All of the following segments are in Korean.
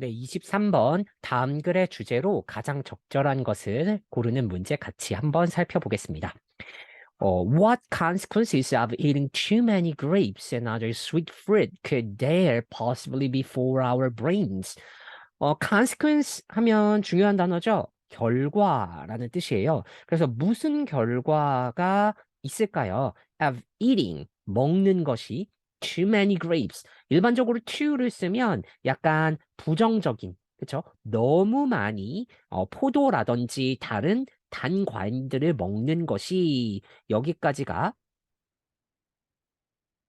네, 23번 다음 글의 주제로 가장 적절한 것을 고르는 문제 같이 한번 살펴보겠습니다. What consequences of eating too many grapes and other sweet fruit could there possibly be for our brains? consequence 하면 중요한 단어죠. 결과라는 뜻이에요. 그래서 무슨 결과가 있을까요? Of eating, 먹는 것이 too many grapes. 일반적으로 to를 쓰면 약간 부정적인, 그쵸? 너무 많이 포도라든지 다른 단 과일들을 먹는 것이 여기까지가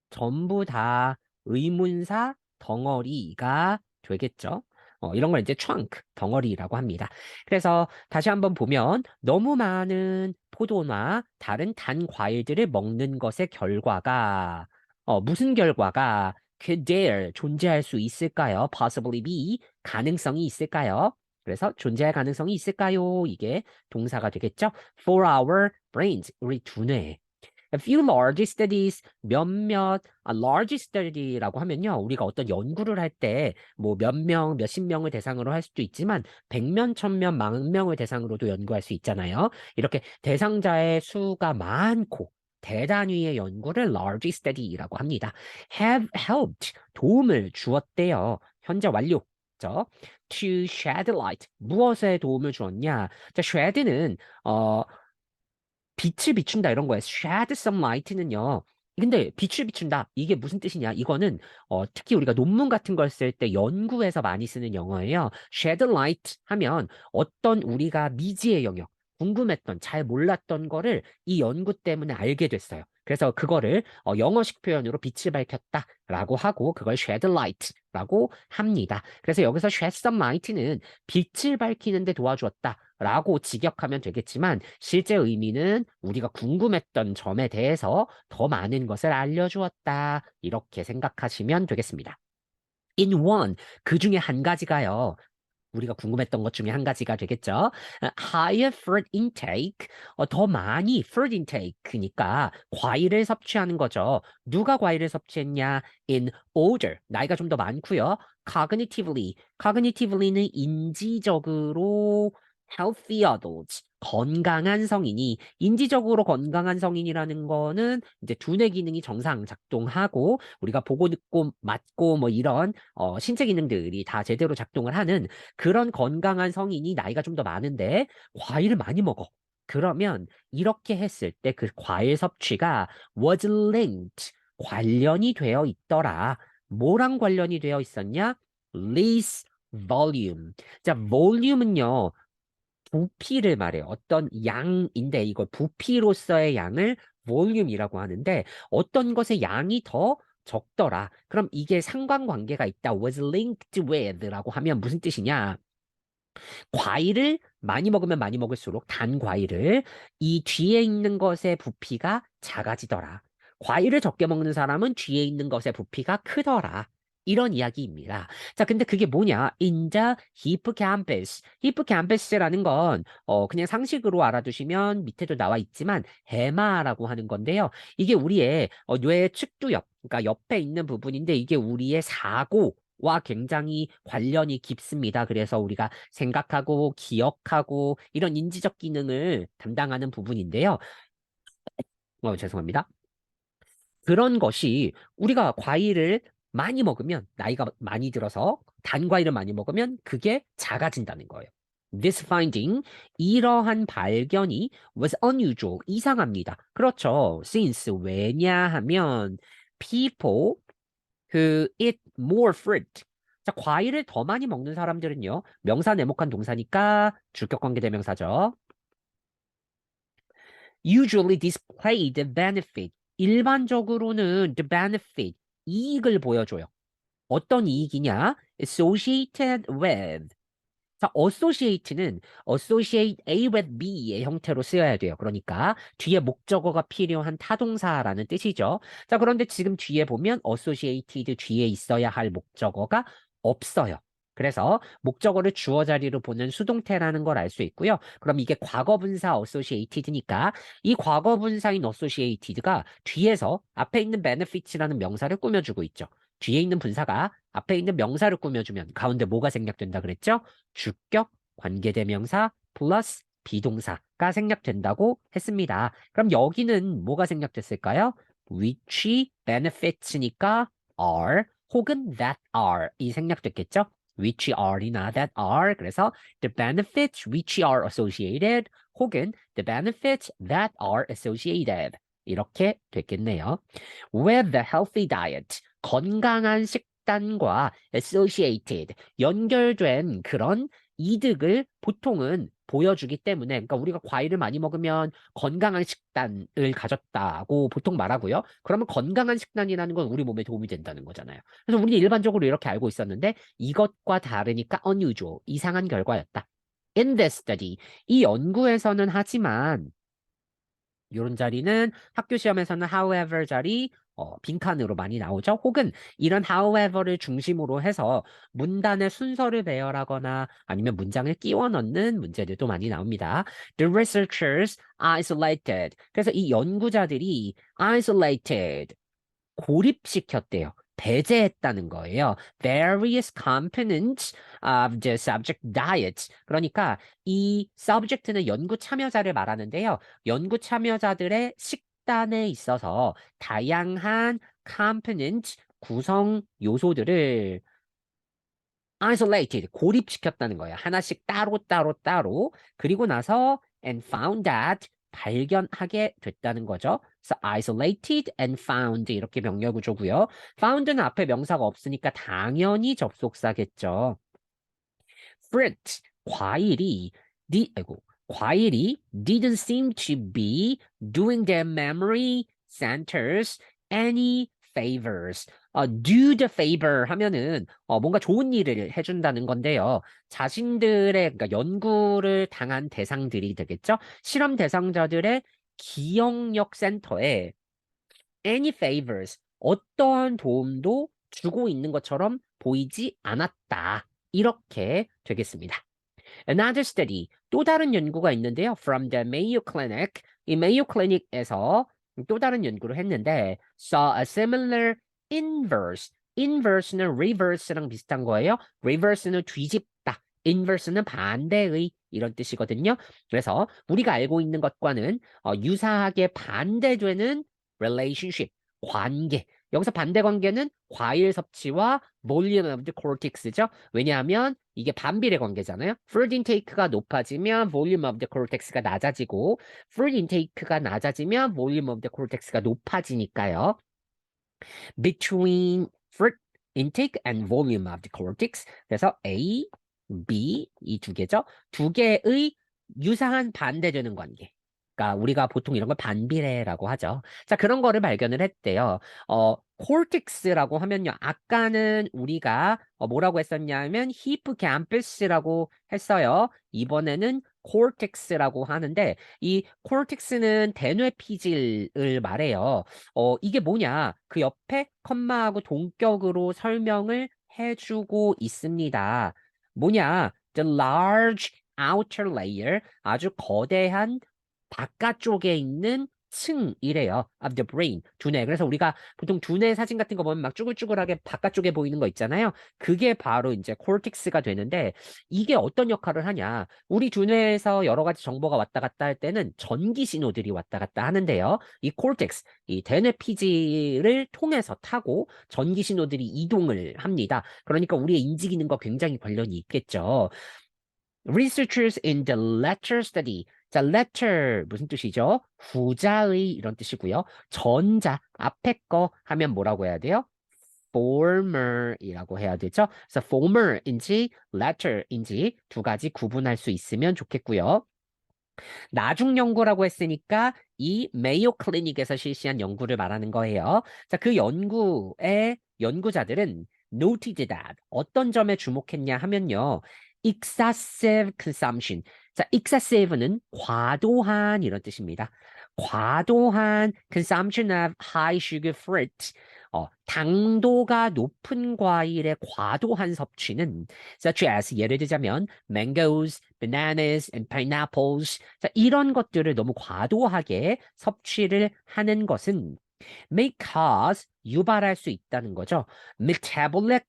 전부 다 의문사 덩어리가 되겠죠. 이런 걸 이제 trunk, 덩어리라고 합니다. 그래서 다시 한번 보면 너무 많은 포도나 다른 단 과일들을 먹는 것의 결과가 무슨 결과가 could there 존재할 수 있을까요? possibly be 가능성이 있을까요? 그래서 존재할 가능성이 있을까요? 이게 동사가 되겠죠. for our brains, 우리 두뇌. A few large studies, large study라고 하면요. 우리가 어떤 연구를 할 때, 뭐 몇 명, 몇십 명을 대상으로 할 수도 있지만, 100명, 1000명, 10,000명을 대상으로도 연구할 수 있잖아요. 이렇게 대상자의 수가 많고, 대단위의 연구를 large study라고 합니다. have helped, 도움을 주었대요. 현재 완료. 죠. to shed light, 무엇에 도움을 주었냐? 자, shed는, 빛을 비춘다 이런 거예요. shed some light는요. 근데 빛을 비춘다. 이게 무슨 뜻이냐? 이거는 특히 우리가 논문 같은 걸 쓸 때 연구에서 많이 쓰는 영어예요. shed light 하면 어떤 우리가 미지의 영역, 궁금했던, 잘 몰랐던 거를 이 연구 때문에 알게 됐어요. 그래서 그거를 영어식 표현으로 빛을 밝혔다라고 하고 그걸 shed light라고 합니다. 그래서 여기서 shed some light는 빛을 밝히는 데 도와주었다. 라고 직역하면 되겠지만 실제 의미는 우리가 궁금했던 점에 대해서 더 많은 것을 알려주었다. 이렇게 생각하시면 되겠습니다. In one, 그 중에 한 가지가요. 우리가 궁금했던 것 중에 한 가지가 되겠죠. Higher fruit intake, 더 많이 fruit intake니까 과일을 섭취하는 거죠. 누가 과일을 섭취했냐? In older, 나이가 좀 더 많고요. cognitively는 인지적으로 healthy adults, 건강한 성인이, 인지적으로 건강한 성인이라는 거는 이제 두뇌 기능이 정상 작동하고 우리가 보고 듣고 맞고 뭐 이런 신체 기능들이 다 제대로 작동을 하는 그런 건강한 성인이 나이가 좀 더 많은데 과일을 많이 먹어. 그러면 이렇게 했을 때 그 과일 섭취가 was linked, 관련이 되어 있더라. 뭐랑 관련이 되어 있었냐? Less volume. 자, volume은요. 부피를 말해요. 어떤 양인데 이걸 부피로서의 양을 volume이라고 하는데 어떤 것의 양이 더 적더라. 그럼 이게 상관관계가 있다. was linked with라고 하면 무슨 뜻이냐? 과일을 많이 먹으면 많이 먹을수록 단 과일을 이 뒤에 있는 것의 부피가 작아지더라. 과일을 적게 먹는 사람은 뒤에 있는 것의 부피가 크더라. 이런 이야기입니다. 자, 근데 그게 뭐냐? In the hippocampus. hippocampus라는 건 그냥 상식으로 알아두시면 밑에도 나와 있지만 해마라고 하는 건데요. 이게 우리의 뇌의 측두엽, 그러니까 옆에 있는 부분인데 이게 우리의 사고와 굉장히 관련이 깊습니다. 그래서 우리가 생각하고 기억하고 이런 인지적 기능을 담당하는 부분인데요. 죄송합니다. 그런 것이 우리가 과일을 많이 먹으면 나이가 많이 들어서 단 과일을 많이 먹으면 그게 작아진다는 거예요. This finding, 이러한 발견이 was unusual, 이상합니다. 그렇죠. Since, 왜냐하면 people who eat more fruit. 자, 과일을 더 많이 먹는 사람들은요. 명사 네모칸 동사니까 주격 관계 대명사죠. Usually display the benefit. 일반적으로는 the benefit, 이익을 보여줘요. 어떤 이익이냐? associated with. 자, associate는 associate A with B의 형태로 쓰여야 돼요. 그러니까 뒤에 목적어가 필요한 타동사라는 뜻이죠. 자, 그런데 지금 뒤에 보면 associated 뒤에 있어야 할 목적어가 없어요. 그래서 목적어를 주어 자리로 보는 수동태라는 걸 알 수 있고요. 그럼 이게 과거분사 associated니까 이 과거분사인 associated가 뒤에서 앞에 있는 benefits라는 명사를 꾸며주고 있죠. 뒤에 있는 분사가 앞에 있는 명사를 꾸며주면 가운데 뭐가 생략된다 그랬죠? 주격, 관계대명사, 플러스 비동사가 생략된다고 했습니다. 그럼 여기는 뭐가 생략됐을까요? which benefits니까 are 혹은 that are 이 생략됐겠죠? which are이나 that are 그래서 the benefits which are associated 혹은 the benefits that are associated 이렇게 됐겠네요. With the healthy diet 건강한 식단과 associated 연결된 그런 이득을 보통은 보여주기 때문에 그러니까 우리가 과일을 많이 먹으면 건강한 식단을 가졌다고 보통 말하고요. 그러면 건강한 식단이라는 건 우리 몸에 도움이 된다는 거잖아요. 그래서 우리는 일반적으로 이렇게 알고 있었는데 이것과 다르니까 unusual, 이상한 결과였다. In this study, 이 연구에서는 하지만 이런 자리는 학교 시험에서는 however 자리 빈칸으로 많이 나오죠. 혹은 이런 however를 중심으로 해서 문단의 순서를 배열하거나 아니면 문장을 끼워 넣는 문제들도 많이 나옵니다. The researchers isolated. 그래서 이 연구자들이 isolated 고립시켰대요. 배제했다는 거예요. Various components of the subject diet. 그러니까 이 subject는 연구 참여자를 말하는데요. 연구 참여자들의 식단에 있어서 다양한 component 구성 요소들을 isolated 고립시켰다는 거예요. 하나씩 따로. 그리고 나서 and found that 발견하게 됐다는 거죠. 그래서 isolated and found 이렇게 병렬 구조고요. found는 앞에 명사가 없으니까 당연히 접속사겠죠. fruit 과일이 didn't seem to be doing their memory centers any favors. do the favor 하면은 뭔가 좋은 일을 해준다는 건데요. 자신들의 그러니까 연구를 당한 대상들이 되겠죠. 실험 대상자들의 기억력 센터에 any favors 어떠한 도움도 주고 있는 것처럼 보이지 않았다. 이렇게 되겠습니다. Another study, 또 다른 연구가 있는데요. From the Mayo Clinic, 이 Mayo Clinic에서 또 다른 연구를 했는데 saw a similar inverse. inverse는 reverse랑 비슷한 거예요. reverse는 뒤집다. inverse는 반대의 이런 뜻이거든요. 그래서 우리가 알고 있는 것과는 유사하게 반대되는 relationship, 관계. 여기서 반대 관계는 과일 섭취와 volume of the cortex죠. 왜냐하면 이게 반비례 관계잖아요. fruit intake가 높아지면 volume of the cortex가 낮아지고 fruit intake가 낮아지면 volume of the cortex가 높아지니까요. Between fruit intake and volume of the cortex. 그래서 A, B 이 두 개죠. 두 개의 유사한 반대되는 관계. 그러니까 우리가 보통 이런 걸 반비례라고 하죠. 자, 그런 거를 발견을 했대요. cortex라고 하면요. 아까는 우리가 뭐라고 했었냐면 히프캠퍼스라고 했어요. 이번에는 cortex라고 하는데 이 cortex는 대뇌피질을 말해요. 이게 뭐냐? 그 옆에 컴마하고 동격으로 설명을 해주고 있습니다. 뭐냐? The large outer layer, 아주 거대한 바깥쪽에 있는 층이래요. Of the brain, 두뇌. 그래서 우리가 보통 두뇌 사진 같은 거 보면 막 쭈글쭈글하게 바깥쪽에 보이는 거 있잖아요. 그게 바로 이제 콜텍스가 되는데 이게 어떤 역할을 하냐? 우리 두뇌에서 여러 가지 정보가 왔다 갔다 할 때는 전기 신호들이 왔다 갔다 하는데요. 이 콜텍스, 이 대뇌 피지를 통해서 타고 전기 신호들이 이동을 합니다. 그러니까 우리의 인지 기능과 굉장히 관련이 있겠죠. Researchers in the latter study. 자, letter 무슨 뜻이죠? 후자의 이런 뜻이고요. 전자 앞에 거 하면 뭐라고 해야 돼요? former이라고 해야 되죠. 그래서 former인지 letter인지 두 가지 구분할 수 있으면 좋겠고요. 나중 연구라고 했으니까 이 메이오 클리닉에서 실시한 연구를 말하는 거예요. 자, 그 연구의 연구자들은 noted that 어떤 점에 주목했냐 하면요. excessive consumption. 자, excessive는 과도한 이런 뜻입니다. 과도한 consumption of high sugar fruit. 당도가 높은 과일의 과도한 섭취는 such as 예를 들자면 mangoes, bananas, and pineapples. 자, 이런 것들을 너무 과도하게 섭취를 하는 것은 may cause 유발할 수 있다는 거죠. metabolic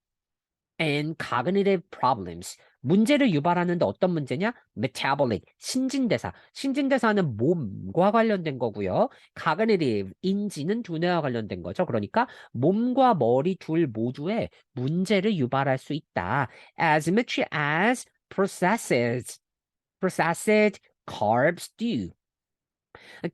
and cognitive problems. 문제를 유발하는데 어떤 문제냐? metabolic, 신진대사. 신진대사는 몸과 관련된 거고요. cognitive, 인지는 두뇌와 관련된 거죠. 그러니까 몸과 머리 둘 모두에 문제를 유발할 수 있다. As much as processed carbs do.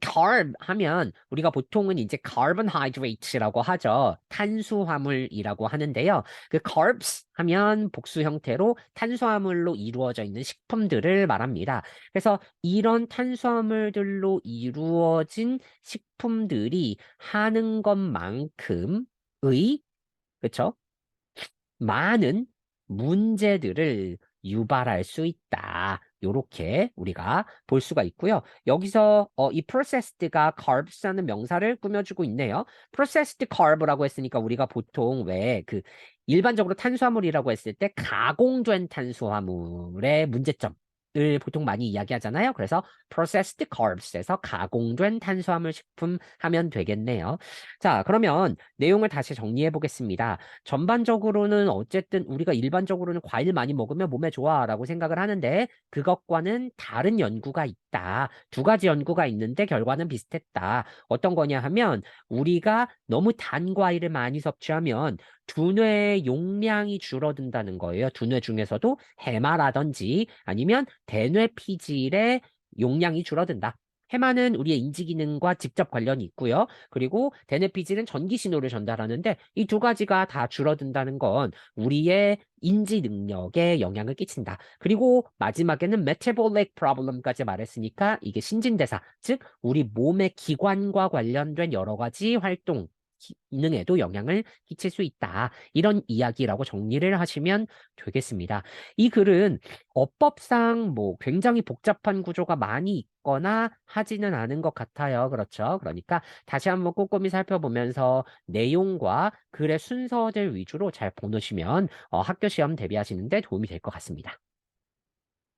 carb 하면 우리가 보통은 이제 carbohydrate라고 하죠. 탄수화물이라고 하는데요. 그 carbs 하면 복수 형태로 탄수화물로 이루어져 있는 식품들을 말합니다. 그래서 이런 탄수화물들로 이루어진 식품들이 하는 것만큼의 그쵸? 많은 문제들을 유발할 수 있다. 요렇게 우리가 볼 수가 있고요. 여기서 이 processed가 carbs라는 명사를 꾸며주고 있네요. processed carb라고 했으니까 우리가 보통 왜 그 일반적으로 탄수화물이라고 했을 때 가공된 탄수화물의 문제점을 보통 많이 이야기하잖아요. 그래서 processed carbs에서 가공된 탄수화물 식품 하면 되겠네요. 자, 그러면 내용을 다시 정리해 보겠습니다. 전반적으로는 어쨌든 우리가 일반적으로는 과일 많이 먹으면 몸에 좋아라고 생각을 하는데 그것과는 다른 연구가 있다. 두 가지 연구가 있는데 결과는 비슷했다. 어떤 거냐 하면 우리가 너무 단 과일을 많이 섭취하면 두뇌의 용량이 줄어든다는 거예요. 두뇌 중에서도 해마라든지 아니면 대뇌 피질의 용량이 줄어든다. 해마는 우리의 인지 기능과 직접 관련이 있고요. 그리고 대뇌피질은 전기 신호를 전달하는데 이 두 가지가 다 줄어든다는 건 우리의 인지 능력에 영향을 끼친다. 그리고 마지막에는 metabolic problem까지 말했으니까 이게 신진대사, 즉 우리 몸의 기관과 관련된 여러 가지 활동 기능에도 영향을 끼칠 수 있다. 이런 이야기라고 정리를 하시면 되겠습니다. 이 글은 어법상 뭐 굉장히 복잡한 구조가 많이 있거나 하지는 않은 것 같아요. 그렇죠? 그러니까 다시 한번 꼼꼼히 살펴보면서 내용과 글의 순서들 위주로 잘 보시면 학교 시험 대비하시는 데 도움이 될 것 같습니다.